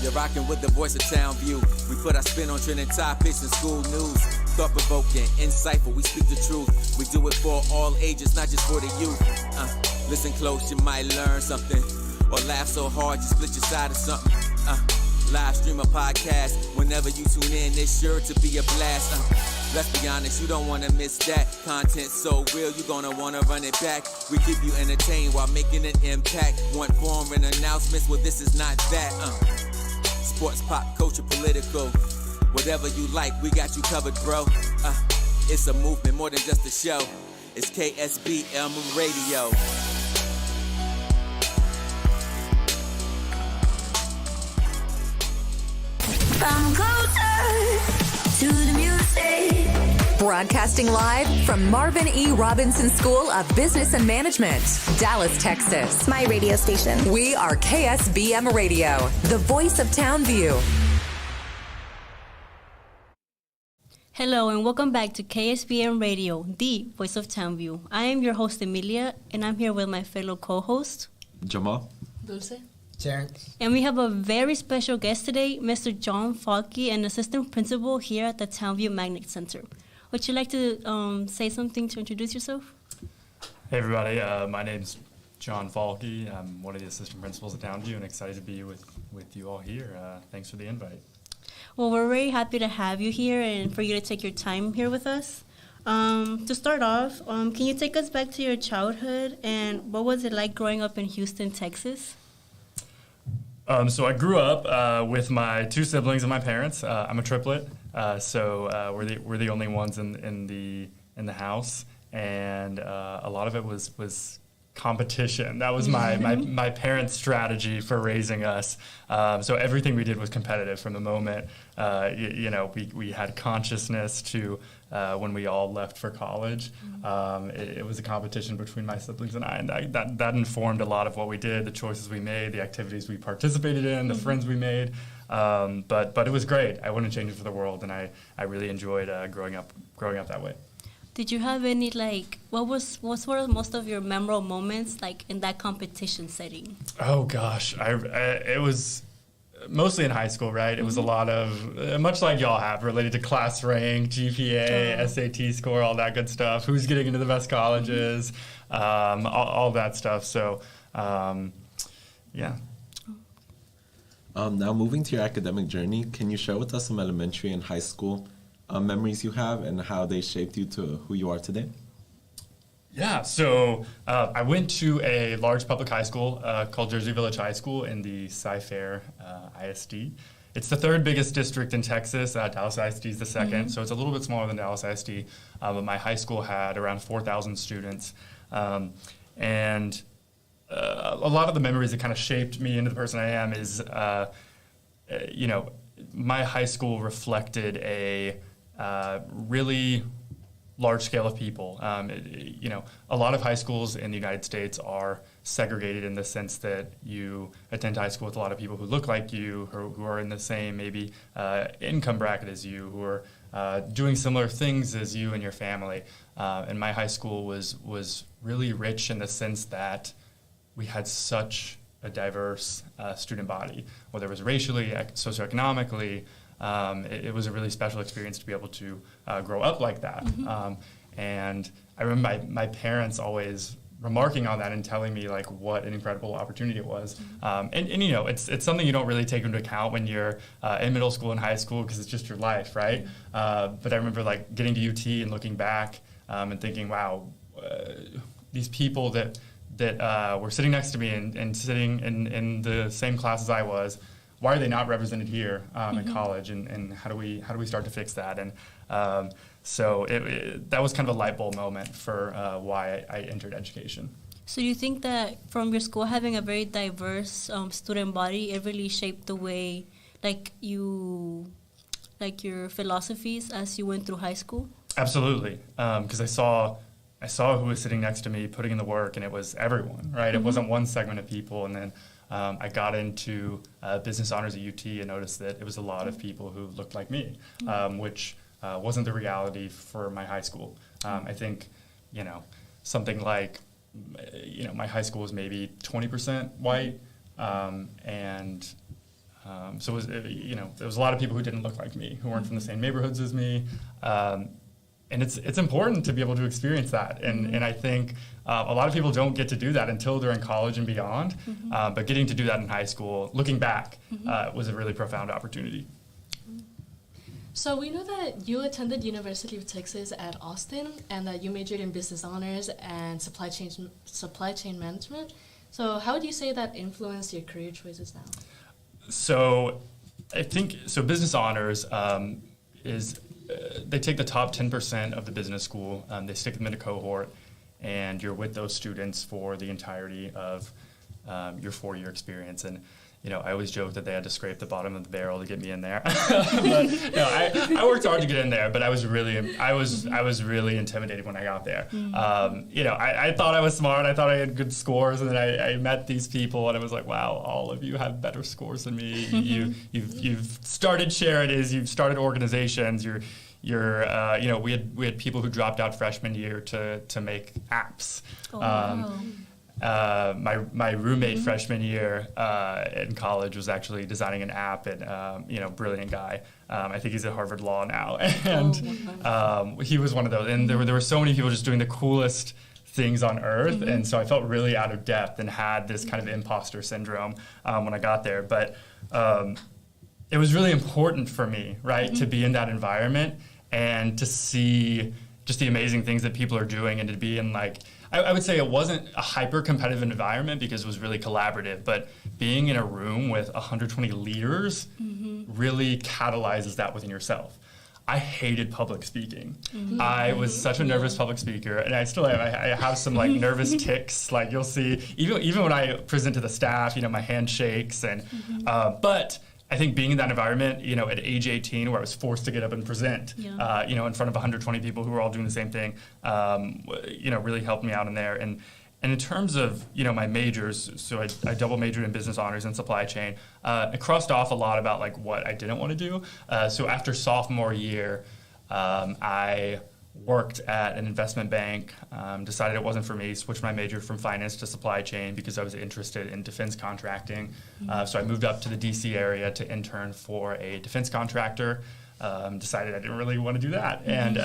You're rocking with the voice of Townview. We put our spin on trending topics and school news. Thought-provoking, insightful, we speak the truth. We do it for all ages, not just for the youth. Listen close, you might learn something. Or laugh so hard, you split your side of something. Live stream a podcast. Whenever you tune in, it's sure to be a blast. Let's be honest, you don't want to miss that. Content so real, you're going to want to run it back. We keep you entertained while making an impact. Want foreign announcements? Well, this is not that. Sports, pop, culture, political. Whatever you like, we got you covered, bro. It's a movement more than just a show. It's KSBM Radio. Come closer to the music. Broadcasting live from Marvin E. Robinson School of Business and Management, Dallas, Texas. My radio station. We are KSBM Radio, the voice of Townview. Hello and welcome back to KSBM Radio, the voice of Townview. I am your host, Emilia, and I'm here with my fellow co-host, Jamal, Dulce, Terrence. And we have a very special guest today, Mr. John Falke, an assistant principal here at the Townview Magnet Center. Would you like to say something to introduce yourself? Hey everybody, my name's John Falke. I'm one of the assistant principals at Townview and excited to be with you all here. Thanks for the invite. Well, we're very happy to have you here and for you to take your time here with us. To start off, can you take us back to your childhood and what was it like growing up in Houston, Texas? So I grew up with my two siblings and my parents. I'm a triplet, so we're the only ones in the house, and a lot of it was competition. That was my parents' strategy for raising us. So everything we did was competitive from the moment we had consciousness to when we all left for college. It was a competition between my siblings and I, and that informed a lot of what we did, the choices we made, the activities we participated in, the friends we made. But it was great. I wouldn't change it for the world, and I really enjoyed growing up that way. Did you have any, what were most of your memorable moments, in that competition setting? Oh, gosh. It was mostly in high school, right? It was a lot of, much like y'all have, related to class rank, GPA, SAT score, all that good stuff. Who's getting into the best colleges, all that stuff. So, yeah. Now moving to your academic journey, can you share with us some elementary and high school memories you have and how they shaped you to who you are today? Yeah, so I went to a large public high school called Jersey Village High School in the Cy-Fair ISD. It's the third biggest district in Texas. Dallas ISD is the second, so it's a little bit smaller than Dallas ISD. But my high school had around 4,000 students. And a lot of the memories that kind of shaped me into the person I am is, my high school reflected a really large scale of people. A lot of high schools in the United States are segregated in the sense that you attend high school with a lot of people who look like you, who are in the same maybe income bracket as you, who are doing similar things as you and your family. And my high school was really rich in the sense that we had such a diverse student body, whether it was racially, socioeconomically. It was a really special experience to be able to grow up like that. And I remember my parents always remarking on that and telling me what an incredible opportunity it was. It's something you don't really take into account when you're in middle school and high school because it's just your life, right? But I remember getting to UT and looking back and thinking, wow, these people that were sitting next to me and sitting in the same class as I was, why are they not represented here in college, and how do we start to fix that? And so that was kind of a light bulb moment for why I entered education. So you think that from your school having a very diverse student body, it really shaped the way your philosophies as you went through high school? Absolutely, because I saw who was sitting next to me putting in the work, and it was everyone, right? It wasn't one segment of people, and then I got into business honors at UT and noticed that it was a lot of people who looked like me, which wasn't the reality for my high school. I think, something like, my high school was maybe 20% white, and So it was, there was a lot of people who didn't look like me, who weren't from the same neighborhoods as me. And it's important to be able to experience that. And I think a lot of people don't get to do that until they're in college and beyond. But getting to do that in high school, looking back, was a really profound opportunity. So we know that you attended University of Texas at Austin and that you majored in business honors and supply chain management. So how would you say that influenced your career choices now? So I think, business honors is, they take the top 10% of the business school, they stick them in a cohort, and you're with those students for the entirety of your 4-year experience. And I always joke that they had to scrape the bottom of the barrel to get me in there. But I worked hard to get in there, but I was really intimidated when I got there. I thought I was smart, I thought I had good scores, and then I met these people, and I was like, wow, all of you have better scores than me. You've started charities, you've started organizations, we had people who dropped out freshman year to make apps. Oh, wow. My roommate freshman year in college was actually designing an app, and brilliant guy. I think he's at Harvard Law now, and he was one of those. And there were so many people just doing the coolest things on earth, and so I felt really out of depth and had this kind of imposter syndrome when I got there. But it was really important for me, right, to be in that environment and to see just the amazing things that people are doing, and to be in I would say it wasn't a hyper-competitive environment because it was really collaborative, but being in a room with 120 leaders really catalyzes that within yourself. I hated public speaking. I was such a nervous public speaker, and I still am. I have some nervous tics. You'll see, even when I present to the staff, my hand shakes, and but I think being in that environment, at age 18, where I was forced to get up and present, in front of 120 people who were all doing the same thing, really helped me out in there. And in terms of, my majors, so I double majored in business honors and supply chain. I crossed off a lot about what I didn't want to do. So after sophomore year, I worked at an investment bank, decided it wasn't for me, switched my major from finance to supply chain because I was interested in defense contracting. So I moved up to the DC area to intern for a defense contractor, decided I didn't really want to do that. And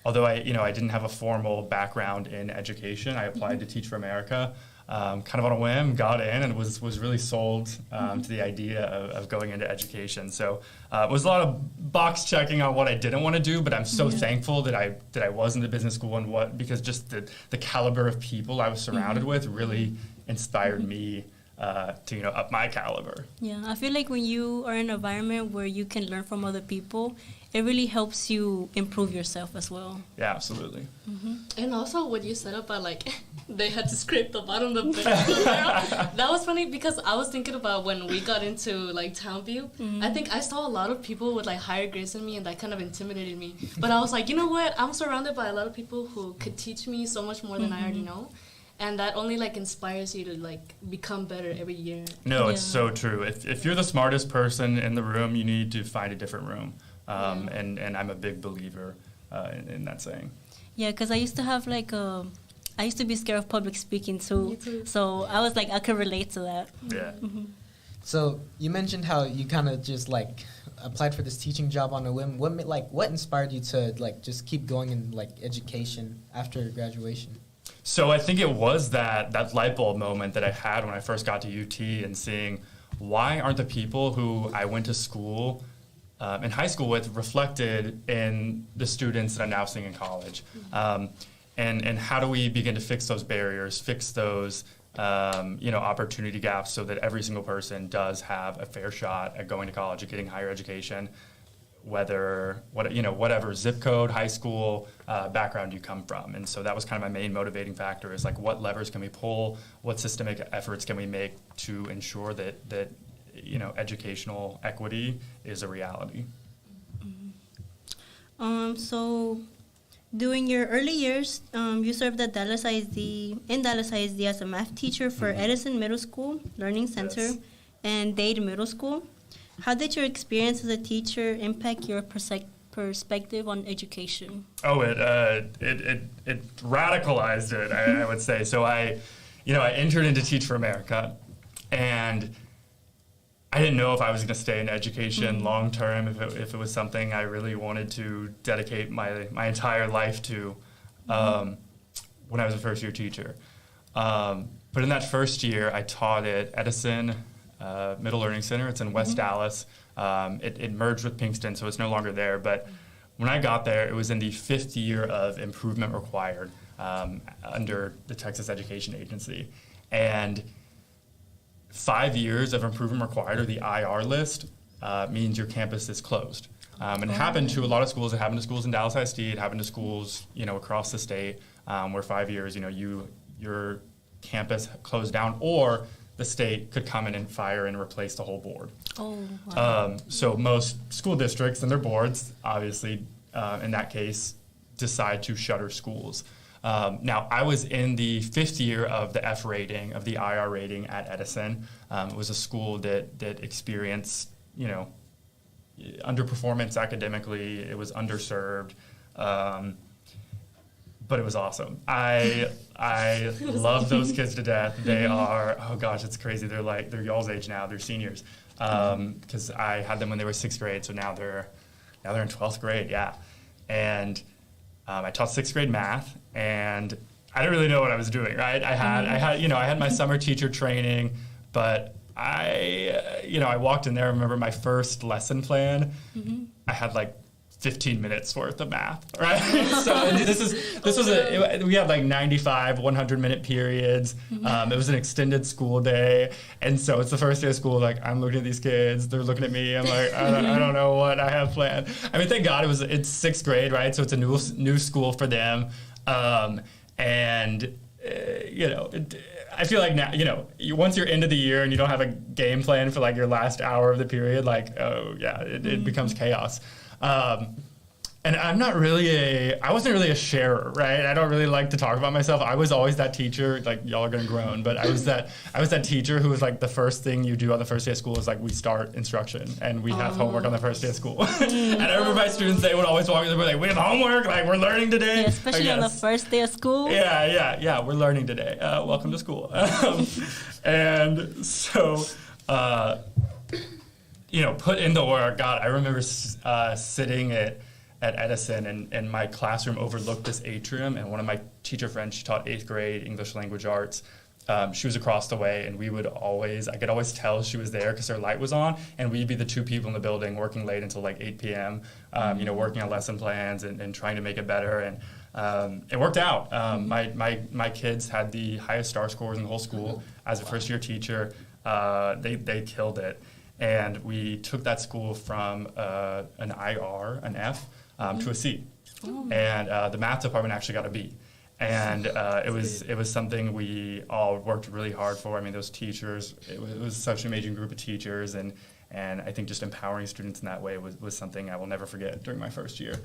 although I didn't have a formal background in education, I applied to Teach for America. Kind of on a whim, got in, and was really sold to the idea of going into education. So it was a lot of box checking on what I didn't want to do, but I'm so thankful that I was in the business school, because just the caliber of people I was surrounded with really inspired me to up my caliber. Yeah, I feel like when you are in an environment where you can learn from other people, it really helps you improve yourself as well. Yeah, absolutely. And also what you said about they had to scrape the bottom of the barrel. That was funny because I was thinking about when we got into Townview. I think I saw a lot of people with higher grades than me, and that kind of intimidated me. But I was like, you know what? I'm surrounded by a lot of people who could teach me so much more than I already know. And that only inspires you to become better every year. No, it's so true. If you're the smartest person in the room, you need to find a different room. And I'm a big believer in that saying. Yeah, because I used to have I used to be scared of public speaking too. So I was I could relate to that. Yeah. So you mentioned how you kind of just applied for this teaching job on a whim. What inspired you to just keep going in education after graduation? So I think it was that light bulb moment that I had when I first got to UT, and seeing why aren't the people who I went to school in high school with reflected in the students that I'm now seeing in college. And how do we begin to fix those barriers, fix those opportunity gaps, so that every single person does have a fair shot at going to college, at getting higher education, whatever zip code, high school background you come from. And so that was kind of my main motivating factor, is what levers can we pull, what systemic efforts can we make to ensure that educational equity is a reality. So during your early years, you served at Dallas ISD as a math teacher for Edison Middle School Learning Center and Dade Middle School. How did your experience as a teacher impact your perspective on education? Oh, it radicalized it, I would say. So I entered into Teach for America, and I didn't know if I was going to stay in education long term, if it was something I really wanted to dedicate my entire life to when I was a first-year teacher. But in that first year, I taught at Edison Middle Learning Center. It's in West Dallas. It merged with Pinkston, so it's no longer there. But when I got there, it was in the 5th year of improvement required under the Texas Education Agency. And 5 years of improvement required, or the IR list, means your campus is closed. And it happened to a lot of schools. It happened to schools in Dallas ISD. It happened to schools, across the state, where 5 years, your campus closed down, or the state could come in and fire and replace the whole board. Oh, wow. So most school districts and their boards, obviously, in that case, decide to shutter schools. Now, I was in the 5th year of the F rating, of the IR rating at Edison. It was a school that experienced, underperformance academically. It was underserved, but it was awesome. I love those kids to death. They are, oh gosh, it's crazy. They're y'all's age now. They're seniors, because I had them when they were 6th grade, so now they're in 12th grade. Yeah, and I taught 6th grade math, and I didn't really know what I was doing. Right, I had my summer teacher training, but I walked in there. I remember my first lesson plan. I had like 15 minutes worth of math, right? So we had like 95 100-minute periods. It was an extended school day, and so it's the first day of school. Like, I'm looking at these kids, they're looking at me. I'm like, I don't know what I have planned. I mean, thank God it's 6th grade, right? So it's a new school for them, and I feel like now, once you're into the year and you don't have a game plan for like your last hour of the period, like, oh yeah, it becomes chaos. And I wasn't really a sharer, right? I don't really like to talk about myself. I was always that teacher, like, y'all are gonna groan, but I was that teacher who was like, the first thing you do on the first day of school is like, we start instruction and we have homework on the first day of school. And I remember my students, they would always walk in, they were like, we have homework, like, we're learning today. Yeah, especially on the first day of school. Yeah, we're learning today. Welcome to school. And so, put in the work. God, I remember sitting at Edison, and my classroom overlooked this atrium, and one of my teacher friends, she taught 8th grade English language arts. She was across the way, and I could always tell she was there because her light was on, and we'd be the 2 people in the building working late until like 8 p.m., working on lesson plans and trying to make it better, and it worked out. My kids had the highest star scores in the whole school. As a first-year teacher, they killed it. And we took that school from an IR, an F, to a C. And the math department actually got a B. And it was something we all worked really hard for. I mean, those teachers, it was such an amazing group of teachers, and I think just empowering students in that way was something I will never forget during my first year.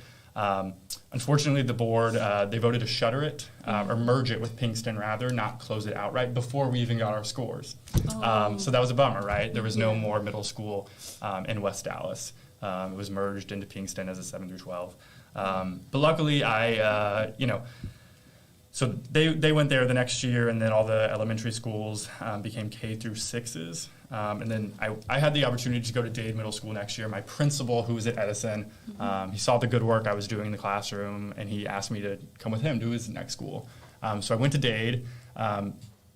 Unfortunately, the board, they voted to shutter it, or merge it with Pinkston rather, not close it outright before we even got our scores. So that was a bummer, right? There was no more middle school in West Dallas. It was merged into Pinkston as a 7 through 12. But luckily, so they went there the next year, and then all the elementary schools became K through 6s. And then I had the opportunity to go to Dade Middle School next year. My principal, who was at Edison, he saw the good work I was doing in the classroom, and he asked me to come with him to his next school. So I went to Dade,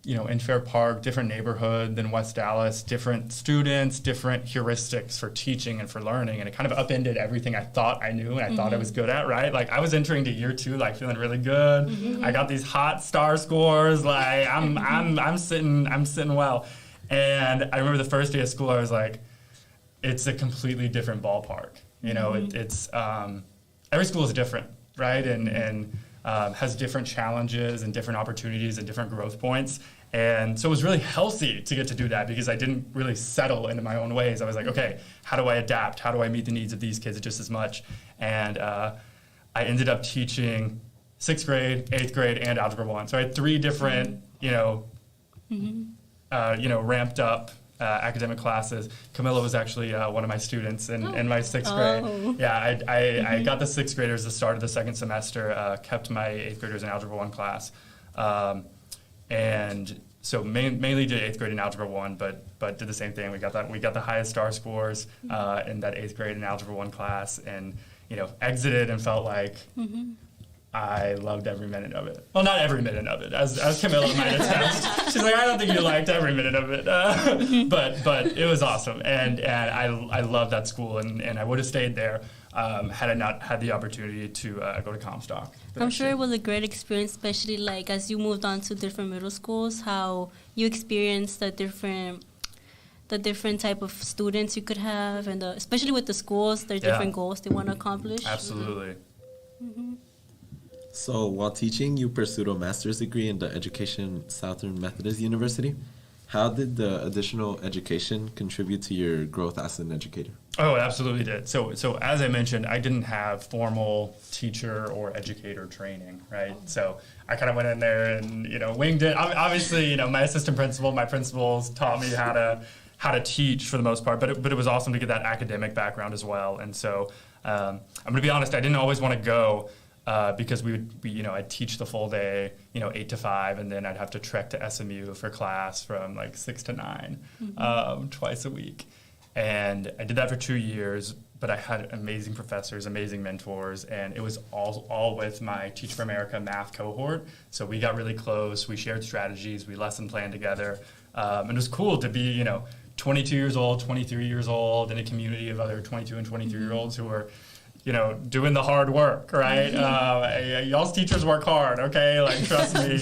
in Fair Park, different neighborhood than West Dallas, different students, different heuristics for teaching and for learning, and it kind of upended everything I thought I knew and I thought I was good at, right? Like, I was entering to year 2, like, feeling really good. I got these hot star scores, like, I'm sitting well. And I remember the first day of school, I was like, it's a completely different ballpark. It's every school is different, right? And has different challenges and different opportunities and different growth points. And so it was really healthy to get to do that because I didn't really settle into my own ways. I was like, okay, how do I adapt? How do I meet the needs of these kids just as much? And I ended up teaching 6th grade, 8th grade, and Algebra 1. So I had 3 different, ramped up academic classes. Camilla was actually one of my students in my 6th grade. Yeah, I got the 6th graders at the start of the second semester, kept my 8th graders in Algebra 1 class. And so mainly did 8th grade in Algebra 1, but did the same thing. We got the highest star scores in that 8th grade in Algebra 1 class, and exited and felt like I loved every minute of it. Well, not every minute of it, as Camilla might attest. She's like, I don't think you liked every minute of it, but it was awesome, and I love that school, and I would have stayed there had I not had the opportunity to go to Comstock. I'm sure it was a great experience, especially like as you moved on to different middle schools, how you experienced the different type of students you could have, and especially with the schools, their different goals they want to accomplish. Absolutely. So while teaching, you pursued a master's degree in the education Southern Methodist University. How did the additional education contribute to your growth as an educator? Oh, it absolutely did. So as I mentioned, I didn't have formal teacher or educator training, right? So I kind of went in there and, winged it. Obviously, my assistant principal, my principals taught me how to teach for the most part, but it was awesome to get that academic background as well. And so I'm going to be honest, I didn't always want to go because I'd teach the full day, 8 to 5, and then I'd have to trek to SMU for class from like 6 to 9 twice a week. And I did that for 2 years, but I had amazing professors, amazing mentors, and it was all with my Teach for America math cohort. So we got really close, we shared strategies, we lesson planned together, and it was cool to be, 22 years old, 23 years old in a community of other 22 and 23-year-olds who were doing the hard work, right? Y'all's teachers work hard, okay? Like, trust me.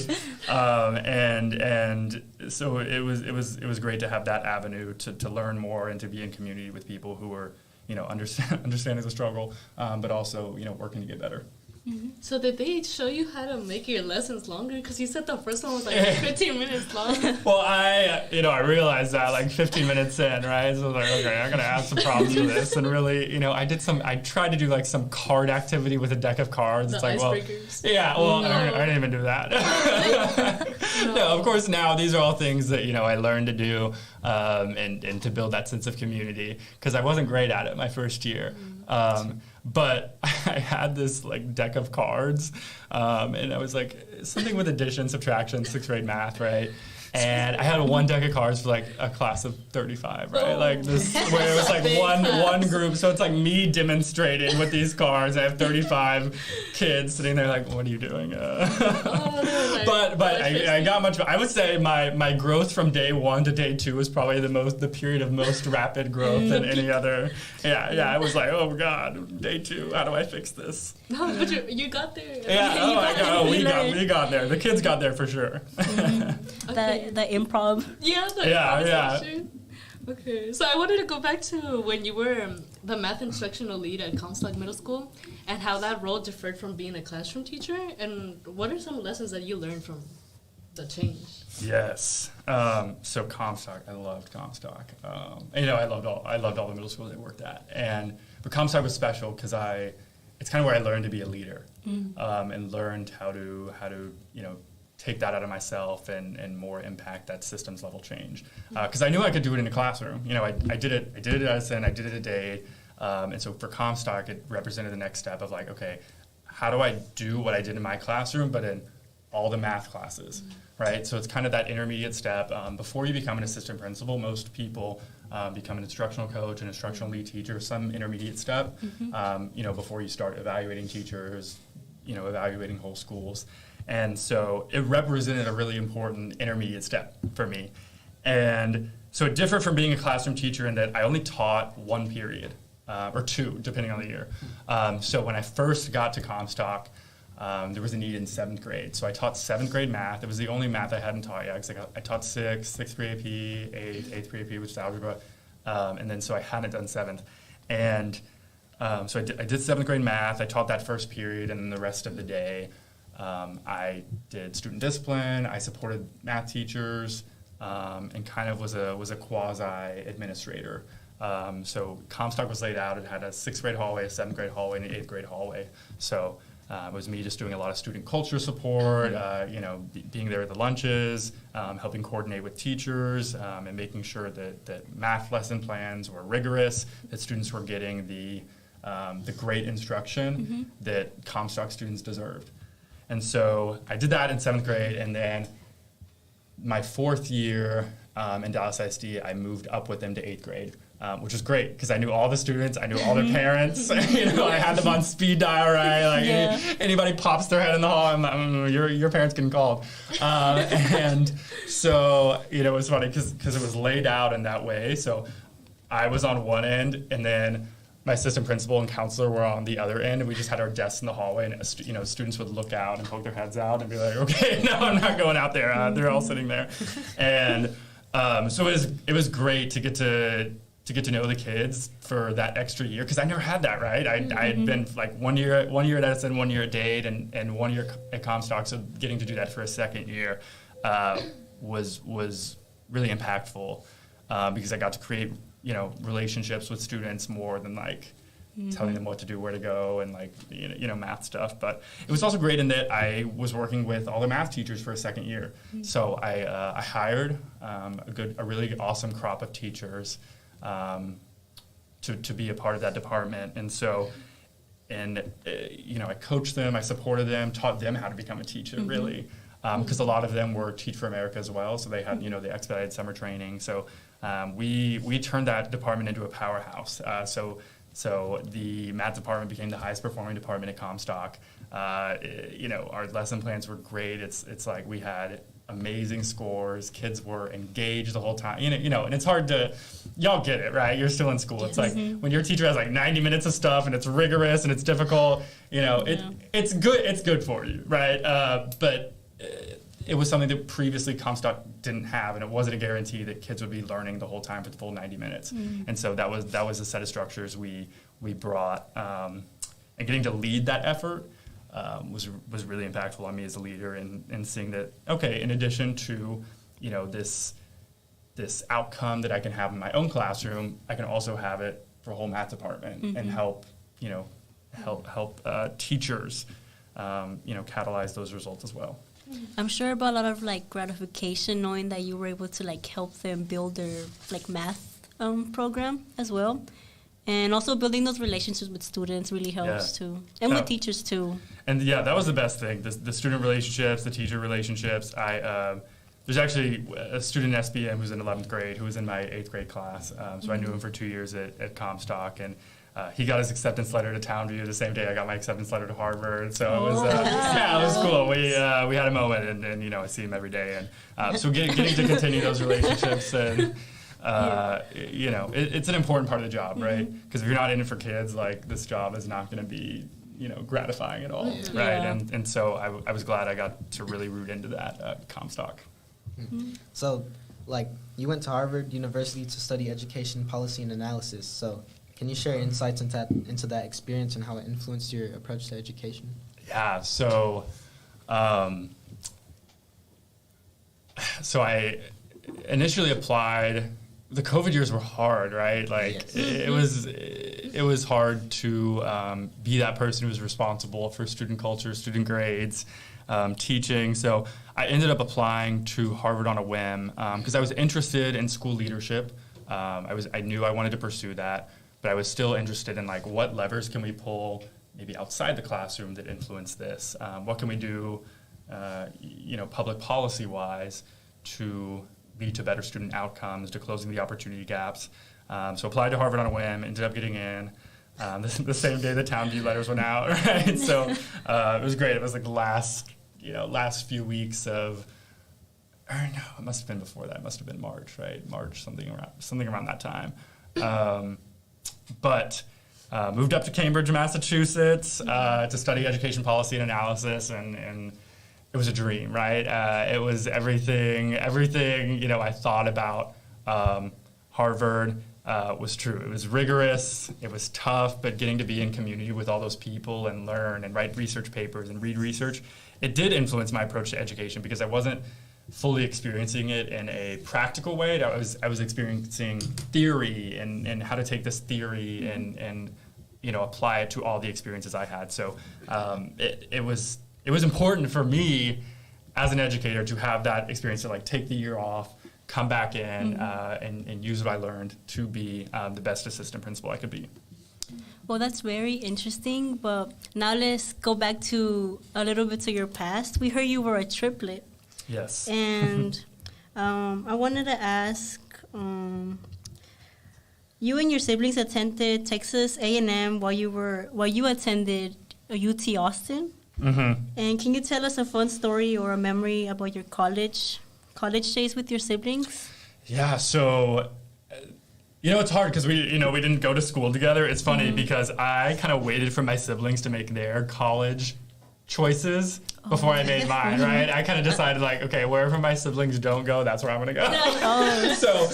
And so it was great to have that avenue to learn more and to be in community with people who were, understanding the struggle, but also, working to get better. So did they show you how to make your lessons longer? Because you said the first one was like 15 minutes long. Well, I realized that like 15 minutes in, right? So I was like, okay, I'm going to have some problems with this. And really, I tried to do like some card activity with a deck of cards. The it's like, icebreakers. I didn't even do that. No, of course, now these are all things that, I learned to do and to build that sense of community, because I wasn't great at it my first year. But I had this like deck of cards, and I was like, something with addition, subtraction, 6th grade math, right? And I had one deck of cards for like a class of 35, right? Like this, where it was like one group. So it's like me demonstrating with these cards. I have 35 kids sitting there like, what are you doing? But I got much. I would say my growth from day 1 to day 2 was probably the period of most rapid growth than any other. Yeah. I was like, oh God, day 2. How do I fix this? No, but you got there. Yeah. We got there. The kids got there for sure. The improv. Yeah. Improvisation. Okay, so I wanted to go back to when you were the math instructional lead at Comstock Middle School, and how that role differed from being a classroom teacher, and what are some lessons that you learned from the change? Yes. So Comstock, I loved Comstock. I loved all the middle schools I worked at, but Comstock was special because it's kind of where I learned to be a leader, and learned how to take that out of myself and more impact that systems level change. Because I knew I could do it in the classroom. I did it at Edison, I did it at Dade. And so for Comstock, it represented the next step of like, okay, how do I do what I did in my classroom, but in all the math classes, right? So it's kind of that intermediate step. Before you become an assistant principal, most people become an instructional coach, an instructional lead teacher, some intermediate step, before you start evaluating teachers, evaluating whole schools. And so it represented a really important intermediate step for me. And so it differed from being a classroom teacher in that I only taught 1 period, or 2, depending on the year. So when I first got to Comstock, there was a need in 7th grade. So I taught 7th grade math. It was the only math I hadn't taught yet, because I taught 6th grade AP, 8th grade AP, which is algebra. And then so I hadn't done 7th. And so I did 7th grade math. I taught that first period, and then the rest of the day, I did student discipline, I supported math teachers, and kind of was a quasi-administrator. So Comstock was laid out. It had a 6th grade hallway, a 7th grade hallway, and an 8th grade hallway. So it was me just doing a lot of student culture support, being there at the lunches, helping coordinate with teachers, and making sure that math lesson plans were rigorous, that students were getting the great instruction that Comstock students deserved. And so I did that in 7th grade, and then my 4th year in Dallas ISD, I moved up with them to 8th grade. Which was great because I knew all the students, I knew all their parents. I had them on speed dial, right? Like anybody pops their head in the hall, I'm like, your parents getting called. And so it was funny because it was laid out in that way. So I was on one end, and then my assistant principal and counselor were on the other end, and we just had our desks in the hallway, and students would look out and poke their heads out and be like, okay, no, I'm not going out there. They're all sitting there, and so it was great to get to know the kids for that extra year because I never had that, right? I had been like 1 year at Edison, 1 year at Dade, and 1 year at Comstock. So getting to do that for a second year was really impactful because I got to create relationships with students more than like telling them what to do, where to go, and like math stuff. But it was also great in that I was working with all the math teachers for a second year. So I hired a really awesome crop of teachers. To be a part of that department. And so, I coached them, I supported them, taught them how to become a teacher, really, because a lot of them were Teach for America as well, so they had, the expedited summer training. So we turned that department into a powerhouse. So the math department became the highest performing department at Comstock. Our lesson plans were great. It's like we had amazing scores. Kids were engaged the whole time. And it's hard to, y'all get it, right? You're still in school. It's like when your teacher has like 90 minutes of stuff and it's rigorous and it's difficult, it's good. It's good for you, right? But it was something that previously Comstock didn't have, and it wasn't a guarantee that kids would be learning the whole time for the full 90 minutes. And so that was a set of structures we brought, and getting to lead that effort was really impactful on me as a leader, and seeing that, okay, in addition to this outcome that I can have in my own classroom, I can also have it for a whole math department and help teachers catalyze those results as well. I'm sure about a lot of like gratification knowing that you were able to like help them build their like math program as well. And also building those relationships with students really helps too. And with teachers too. And that was the best thing. The student relationships, the teacher relationships. There's actually a student in SBM who's in 11th grade who was in my 8th grade class. So I knew him for 2 years at Comstock, and he got his acceptance letter to Townview the same day I got my acceptance letter to Harvard. So it was it was cool. We had a moment, and I see him every day, and so getting to continue those relationships, and it's an important part of the job, right? Because if you're not in it for kids, like this job is not going to be gratifying at all, right? And so I was glad I got to really root into that at Comstock. So, like, you went to Harvard University to study education policy and analysis. So, can you share insights into that experience and how it influenced your approach to education? Yeah. So I initially applied. The COVID years were hard, right? Like it was hard to be that person who was responsible for student culture, student grades, teaching. So I ended up applying to Harvard on a whim because I was interested in school leadership. I knew I wanted to pursue that, but I was still interested in like what levers can we pull maybe outside the classroom that influence this? What can we do, public policy wise to lead to better student outcomes, to closing the opportunity gaps. So applied to Harvard on a whim, ended up getting in the same day the Townview letters went out, right? So it was great. It was like the last few weeks of, or no, it must have been before that. It must have been March, right? March, something around that time. But moved up to Cambridge, Massachusetts to study education policy and analysis, and it was a dream, right? It was everything I thought about Harvard was true. It was rigorous, it was tough, but getting to be in community with all those people and learn and write research papers and read research, it did influence my approach to education because I wasn't fully experiencing it in a practical way. I was experiencing theory and how to take this theory and apply it to all the experiences I had. So it was important for me as an educator to have that experience to like take the year off, come back in, and use what I learned to be the best assistant principal I could be. Well, that's very interesting, but now let's go back to a little bit to your past. We heard you were a triplet. Yes. And I wanted to ask, you and your siblings attended Texas A&M while you attended UT Austin. Mm-hmm. And can you tell us a fun story or a memory about your college days with your siblings? Yeah, so it's hard because we didn't go to school together. It's funny because I kind of waited for my siblings to make their college choices before I made mine, right? I kind of decided like, okay, wherever my siblings don't go, that's where I'm gonna go. So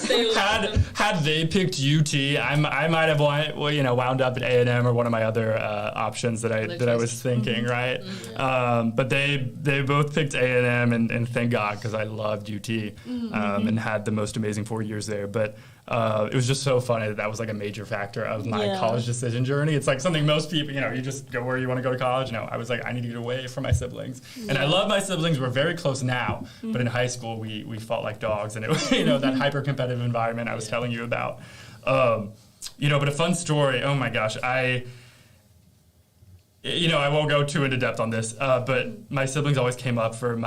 had they picked UT, I might have wound up at A&M or one of my other options that I was thinking, right? But they both picked A&M, and thank God, because I loved UT and had the most amazing 4 years there. But it was just so funny that was like a major factor of my college decision journey. It's like something most people, you just go where you want to go to college. No, I was like, I need to get away from my siblings. And I love my siblings. We're very close now. But in high school, we fought like dogs. And it was, that hyper-competitive environment I was telling you about. But a fun story, oh my gosh, I won't go too into depth on this, but my siblings always came up for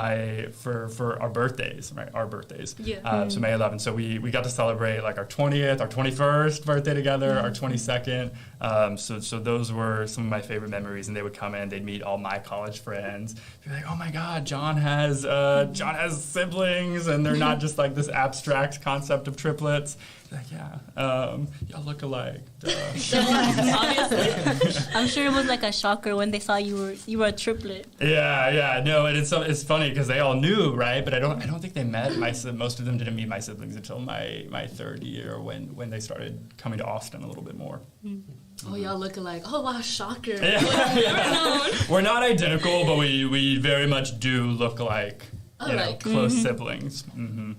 our birthdays, right? Our birthdays. Yeah. So May 11th. So we got to celebrate like our 20th, our 21st birthday together, our 22nd. So those were some of my favorite memories. And they would come in, they'd meet all my college friends. Be like, oh my God, John has siblings, and they're not just like this abstract concept of triplets. Like, y'all look alike. Obviously. I'm sure it was like a shocker when they saw you were a triplet. Yeah. No, and it's funny because they all knew, right? But I don't think they met most of them didn't meet my siblings until my third year when they started coming to Austin a little bit more. Oh, y'all look alike. Oh, wow, shocker. Yeah. We're not identical, but we very much do look like close siblings. Mm-hmm.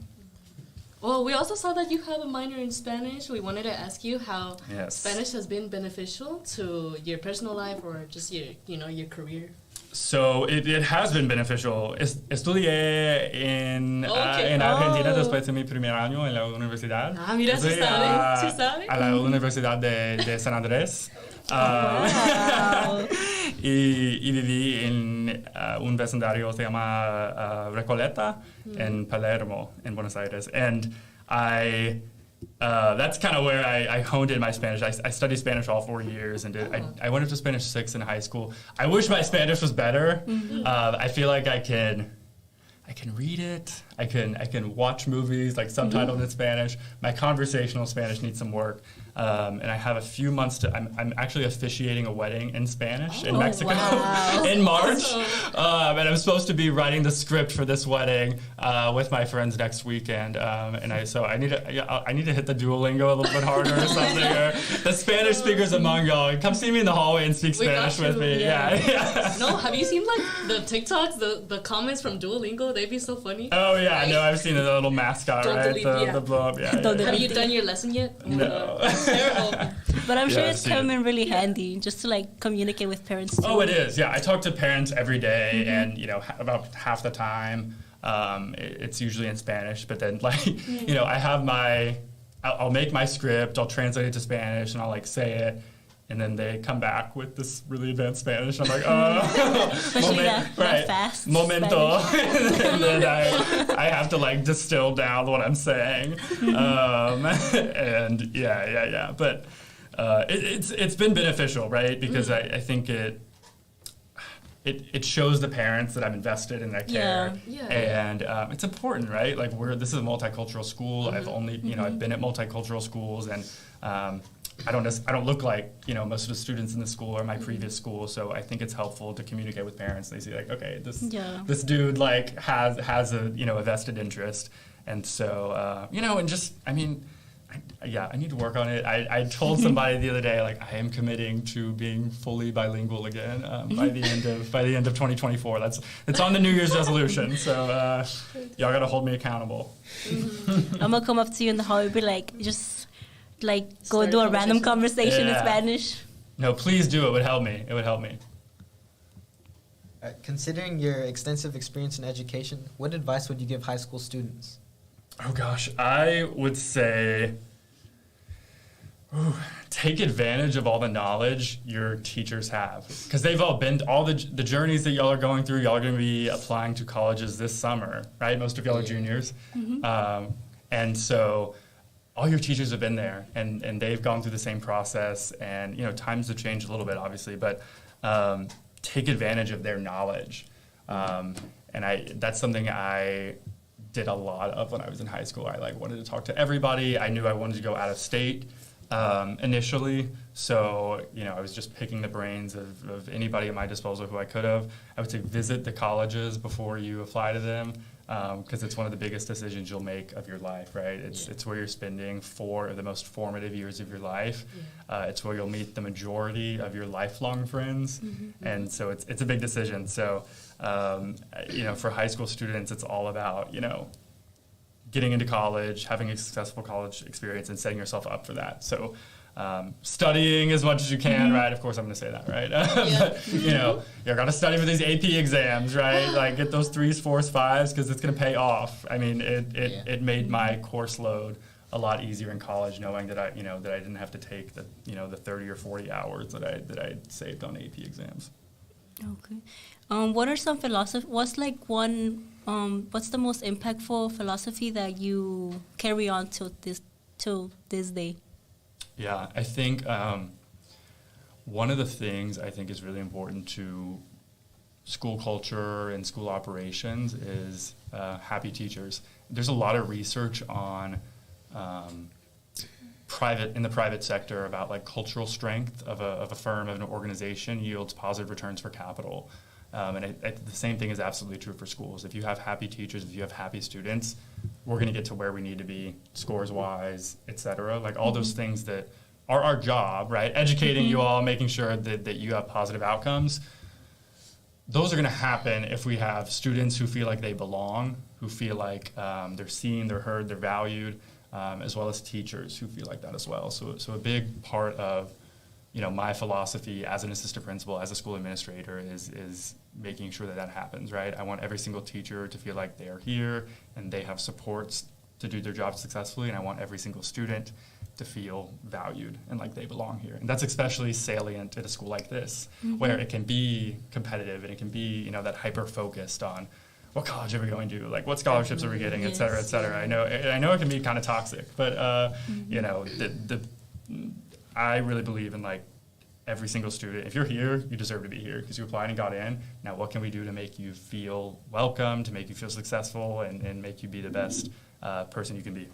Well, we also saw that you have a minor in Spanish. We wanted to ask you how Spanish has been beneficial to your personal life or just your career. So it has been beneficial. Estudié en Argentina después de mi primer año en la universidad. Ah, mira, sí sabe. A la Universidad de San Andrés. Y viví en un vecindario se llama Recoleta en Palermo, in Buenos Aires. And that's kind of where I honed in my Spanish. I studied Spanish all 4 years, and I went up to Spanish 6 in high school. I wish my Spanish was better. I feel like I can read it. I can watch movies like subtitled in Spanish. My conversational Spanish needs some work. And I have a few months I'm actually officiating a wedding in Spanish in Mexico in March. And I'm supposed to be writing the script for this wedding with my friends next weekend. And I need to hit the Duolingo a little bit harder or something. Or the Spanish speakers among y'all, come see me in the hallway and speak Spanish with me. Yeah. No, have you seen like the TikToks, the comments from Duolingo? They'd be so funny. Oh yeah, no, I've seen the little mascot, right? The blow up. Yeah. Have you done your lesson yet? No. Terrible. But I'm sure it's come in really handy just to like communicate with parents too. Oh, it is. Yeah, I talk to parents every day, and about half the time it's usually in Spanish. But then I have I'll make my script, I'll translate it to Spanish, and I'll like say it. And then they come back with this really advanced Spanish. I'm like, fast momento. And then I have to like distill down what I'm saying. And yeah. But it's been beneficial, right? Because I think it shows the parents that I'm invested and I care. And it's important, right? Like this is a multicultural school. I've only I've been at multicultural schools, and I don't look like most of the students in the school or my previous school, so I think it's helpful to communicate with parents. They see like, okay, this dude like has a a vested interest, and so and just I need to work on it. I told somebody the other day like I am committing to being fully bilingual again by the end of 2024. It's on the New Year's resolution, so y'all gotta hold me accountable. I'm gonna come up to you in the hall and be like go do a random conversation in Spanish. No, please do. It would help me. Considering your extensive experience in education, what advice would you give high school students? Oh gosh, I would say Take advantage of all the knowledge your teachers have, because they've all been all the journeys that y'all are going through. Y'all are going to be applying to colleges this summer, right? Most of y'all are juniors, and so all your teachers have been there, and they've gone through the same process. And times have changed a little bit, obviously, but take advantage of their knowledge. And that's something I did a lot of when I was in high school. I wanted to talk to everybody. I knew I wanted to go out of state. Initially, so I was just picking the brains of anybody at my disposal who I could have. I would say visit the colleges before you apply to them, because it's one of the biggest decisions you'll make of your life, right? It's where you're spending 4 of the most formative years of your life. It's where you'll meet the majority of your lifelong friends, and so it's a big decision. So for high school students, it's all about getting into college, having a successful college experience, and setting yourself up for that. So studying as much as you can, right? Of course, I'm going to say that, right? But, you're going to study for these AP exams, right? Get those 3s, 4s, 5s, because it's going to pay off. I mean, it made my course load a lot easier in college, knowing that I didn't have to take the 30 or 40 hours that I saved on AP exams. Okay. What are some philosophy? What's the most impactful philosophy that you carry on till this day? Yeah, I think one of the things I think is really important to school culture and school operations is happy teachers. There's a lot of research on in the private sector about cultural strength of a firm, of an organization yields positive returns for capital. And the same thing is absolutely true for schools. If you have happy teachers, if you have happy students, we're going to get to where we need to be, scores-wise, et cetera. All those things that are our job, right? Educating you all, making sure that you have positive outcomes. Those are going to happen if we have students who feel like they belong, who feel like they're seen, they're heard, they're valued, as well as teachers who feel like that as well. So a big part of my philosophy as an assistant principal, as a school administrator, is making sure that happens, right? I want every single teacher to feel like they are here and they have supports to do their job successfully, and I want every single student to feel valued and like they belong here. And that's especially salient at a school like this, where it can be competitive and it can be, that hyper-focused on what college are we going to, what scholarships are we getting, et cetera, et cetera. I know it can be kind of toxic, but, I really believe in every single student. If you're here, you deserve to be here because you applied and got in. Now, what can we do to make you feel welcome, to make you feel successful, and make you be the best person you can be?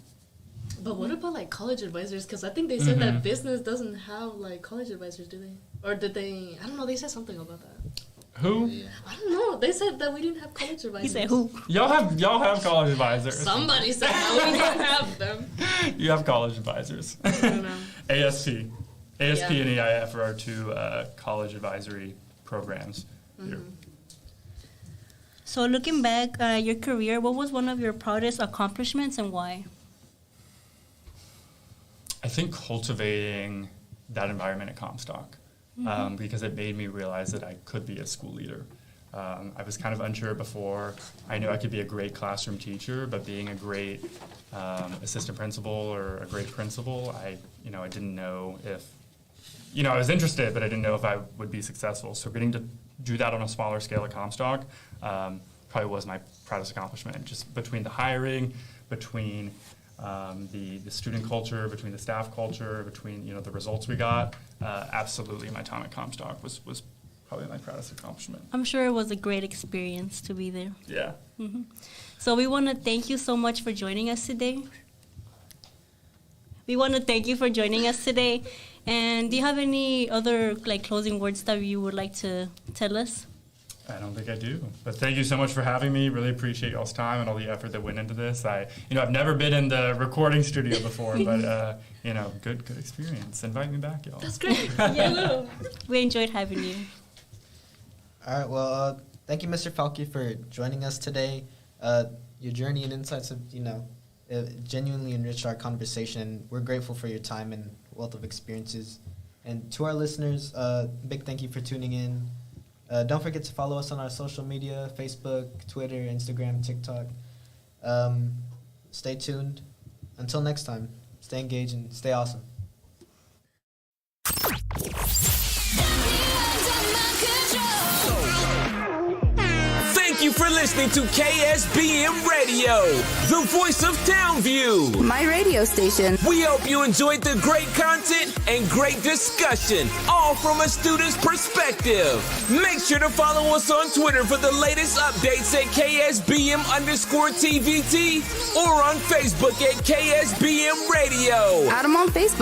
But what about college advisors? Because I think they said that business doesn't have college advisors, do they? Or did they? I don't know. They said something about that. Who? I don't know. They said that we didn't have college advisors. He said who? Y'all have college advisors. Somebody said that we don't have them. You have college advisors. I don't know. ASP and EIF are our 2 college advisory programs. So looking back at your career, what was one of your proudest accomplishments and why? I think cultivating that environment at Comstock, because it made me realize that I could be a school leader. I was kind of unsure before. I knew I could be a great classroom teacher, but being a great assistant principal or a great principal, I didn't know if, I was interested, but I didn't know if I would be successful. So getting to do that on a smaller scale at Comstock probably was my proudest accomplishment. Just between the hiring, between the student culture, between the staff culture, between the results we got, absolutely my time at Comstock was probably my proudest accomplishment. I'm sure it was a great experience to be there. Yeah. So we want to thank you so much for joining us today. And do you have any other closing words that you would like to tell us? I don't think I do. But thank you so much for having me. Really appreciate y'all's time and all the effort that went into this. I've never been in the recording studio before, but good experience. Invite me back, y'all. That's great. Yeah, we enjoyed having you. All right. Well, thank you, Mr. Falke, for joining us today. Your journey and insights have, genuinely enriched our conversation. We're grateful for your time and wealth of experiences. And to our listeners, big thank you for tuning in. Don't forget to follow us on our social media, Facebook, Twitter, Instagram, TikTok. Stay tuned. Until next time, stay engaged and stay awesome. listening to KSBM Radio, the voice of Townview. My radio station. We hope you enjoyed the great content and great discussion, all from a student's perspective. Make sure to follow us on Twitter for the latest updates at KSBM_TVT or on Facebook at KSBM Radio. Add them on Facebook.